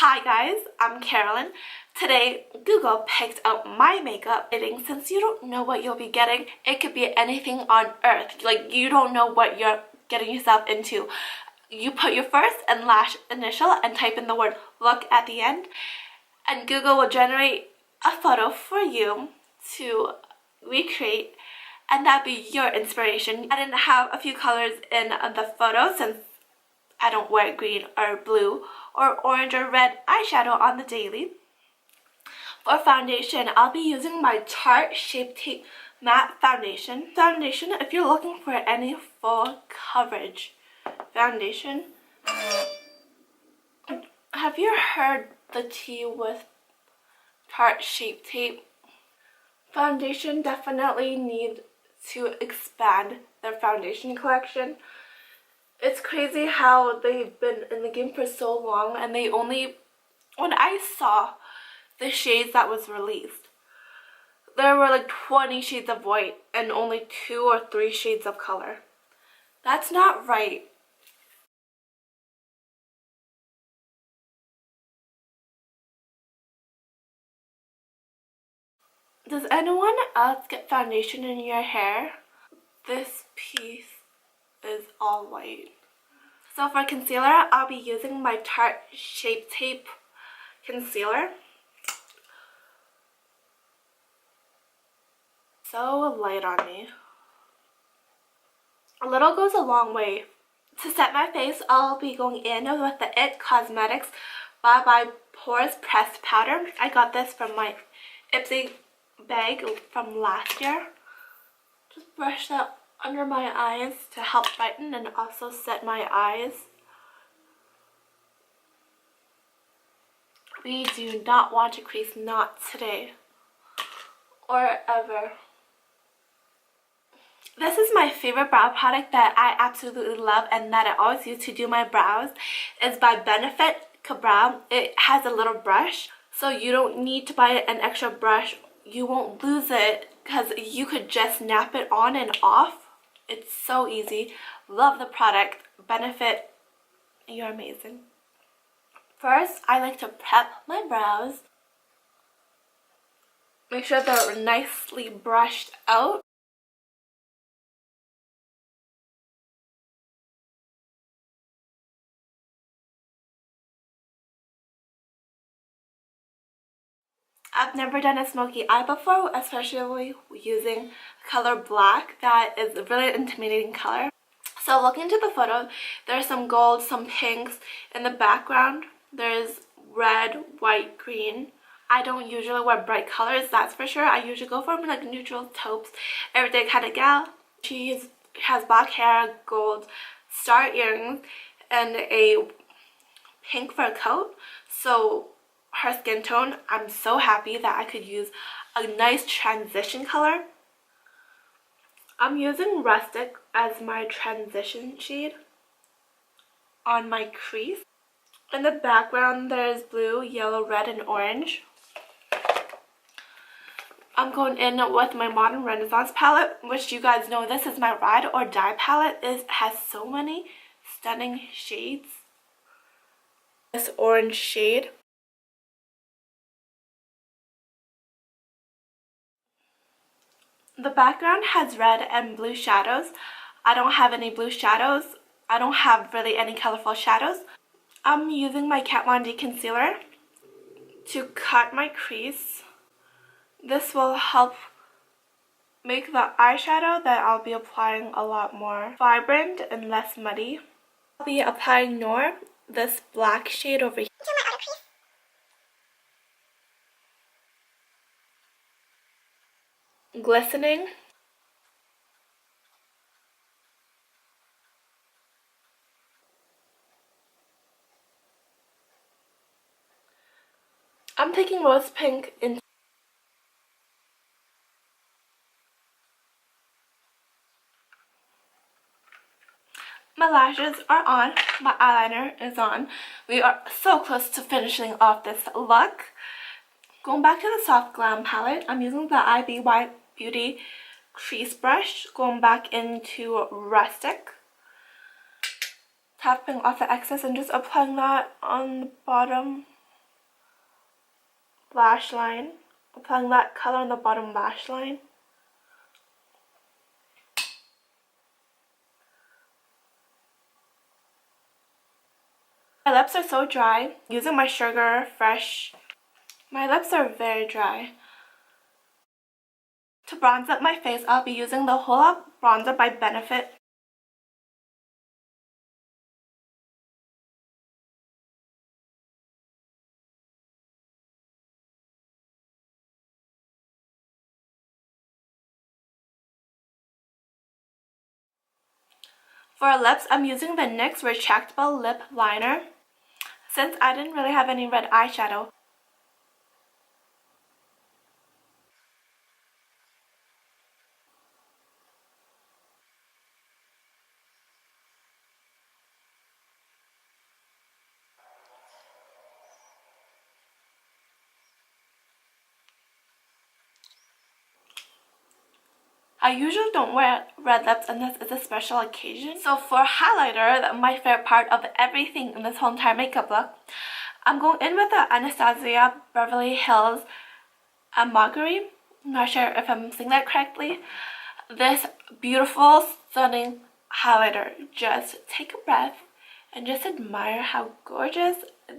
Hi guys, I'm Carolyn. Today, Google picked out my makeup rating. Since you don't know what you'll be getting, it could be anything on earth. Like, you don't know what you're getting yourself into. You put your first and last initial and type in the word look at the end, and Google will generate a photo for you to recreate, and that'd be your inspiration. I didn't have a few colors in the photo since I don't wear green or blue or orange or red eyeshadow on the daily. For foundation, I'll be using my Tarte Shape Tape Matte Foundation. If you're looking for any full coverage foundation. Have you heard the tea with Tarte Shape Tape? Foundation definitely need to expand their foundation collection. It's crazy how they've been in the game for so long, and they only, when I saw the shades that was released, there were like 20 shades of white and only 2 or 3 shades of color. That's not right. Does anyone else get foundation in your hair? This piece is all white. So for concealer, I'll be using my Tarte Shape Tape concealer. So light on me. A little goes a long way. To set my face, I'll be going in with the It Cosmetics Bye Pores Pressed Powder. I got this from my Ipsy bag from last year. Just brush that under my eyes to help brighten and also set my eyes. We do not want to crease, not today or ever. This is my favorite brow product that I absolutely love and that I always use to do my brows. Is by Benefit Brow. It has a little brush, so you don't need to buy an extra brush. You won't lose it because you could just snap it on and off. It's so easy. Love the product. Benefit, you're amazing. First, I like to prep my brows. Make sure they're nicely brushed out. I've never done a smoky eye before, especially using color black. That is a really intimidating color. So looking to the photo, there's some gold, some pinks in the background. There's red, white, green. I don't usually wear bright colors, that's for sure. I usually go for like neutral taupes, everyday kind of gal. She has black hair, gold star earrings, and a pink fur coat. So her skin tone, I'm so happy that I could use a nice transition color. I'm using Rustic as my transition shade on my crease. In the background, there's blue, yellow, red, and orange. I'm going in with my Modern Renaissance palette, which you guys know this is my ride or die palette. It has so many stunning shades. This orange shade. The background has red and blue shadows. I don't have any blue shadows. I don't have really any colorful shadows. I'm using my Kat Von D concealer to cut my crease. This will help make the eyeshadow that I'll be applying a lot more vibrant and less muddy. I'll be applying more this black shade over here. Glistening. I'm taking rose pink in. My lashes are on, my eyeliner is on. We are so close to finishing off this look. Going back to the Soft Glam palette, I'm using the IBY Beauty crease brush, going back into Rustic. Tapping off the excess and just applying that on the bottom lash line. Applying that color on the bottom lash line. My lips are so dry. Using my Sugar Fresh. My lips are very dry. To bronze up my face, I'll be using the Whole Up Bronzer by Benefit. For lips, I'm using the NYX Retractable Lip Liner. Since I didn't really have any red eyeshadow, I usually don't wear red lips unless it's a special occasion. So for highlighter, my favorite part of everything in this whole entire makeup look, I'm going in with the Anastasia Beverly Hills Amagari. I'm not sure if I'm saying that correctly. This beautiful, stunning highlighter. Just take a breath and just admire how gorgeous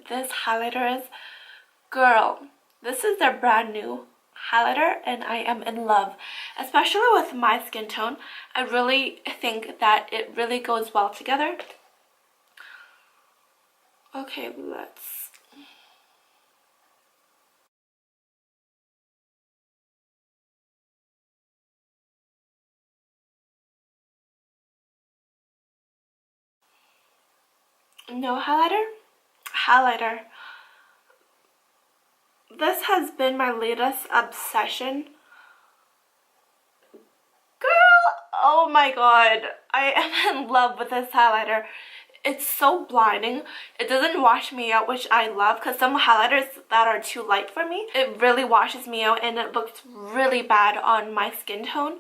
this highlighter is. Girl, this is their brand new highlighter and I am in love, especially with my skin tone. I really think that it really goes well together. Okay, let's... No highlighter? Highlighter. This has been my latest obsession. Girl, oh my god. I am in love with this highlighter. It's so blinding. It doesn't wash me out, which I love, because some highlighters that are too light for me, it really washes me out and it looks really bad on my skin tone.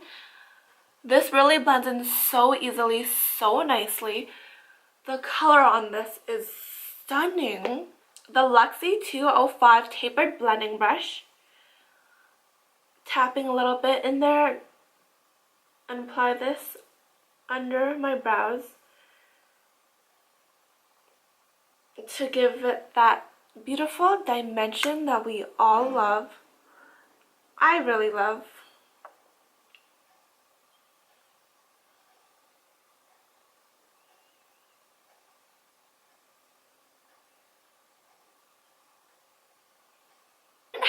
This really blends in so easily, so nicely. The color on this is stunning. The Luxie 205 Tapered Blending Brush. Tapping a little bit in there and apply this under my brows to give it that beautiful dimension that we all love. I really love.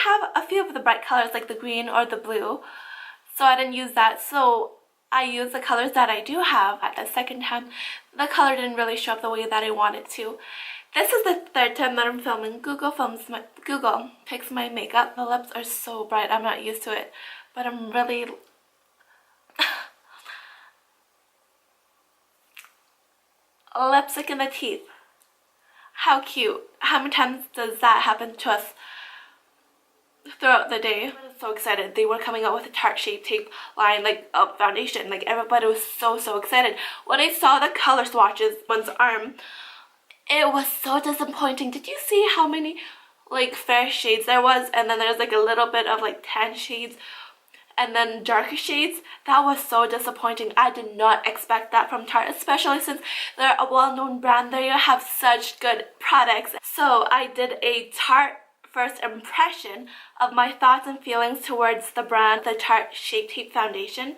Have a few of the bright colors like the green or the blue, so I didn't use that, so I used the colors that I do have. At the second time, the color didn't really show up the way that I wanted to. This is the third time that I'm filming Google Picks My Makeup. The lips are so bright, I'm not used to it, but I'm really lipstick in the teeth. How cute. How many times does that happen to us throughout the day? I was so excited. They were coming out with a Tarte Shape Tape line, like a foundation. Like everybody was so excited. When I saw the color swatches, one's arm, it was so disappointing. Did you see how many like fair shades there was? And then there's like a little bit of like tan shades and then darker shades. That was so disappointing. I did not expect that from Tarte, especially since they're a well-known brand. They have such good products. So I did a Tarte first impression of my thoughts and feelings towards the brand, the Tarte Shape Tape Foundation.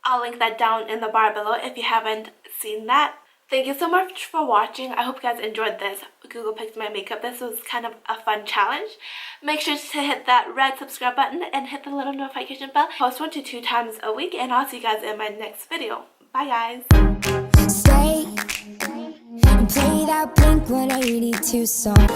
I'll link that down in the bar below if you haven't seen that. Thank you so much for watching. I hope you guys enjoyed this Google Picks My Makeup. This was kind of a fun challenge. Make sure to hit that red subscribe button and hit the little notification bell. I post 1 to 2 times a week, and I'll see you guys in my next video. Bye guys. Stay and play that Blink-182 song.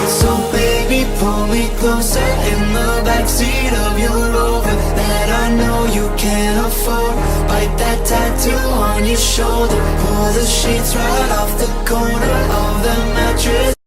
So baby, pull me closer in the backseat of your Rover that I know you can't afford. Bite that tattoo on your shoulder, pull the sheets right off the corner of the mattress.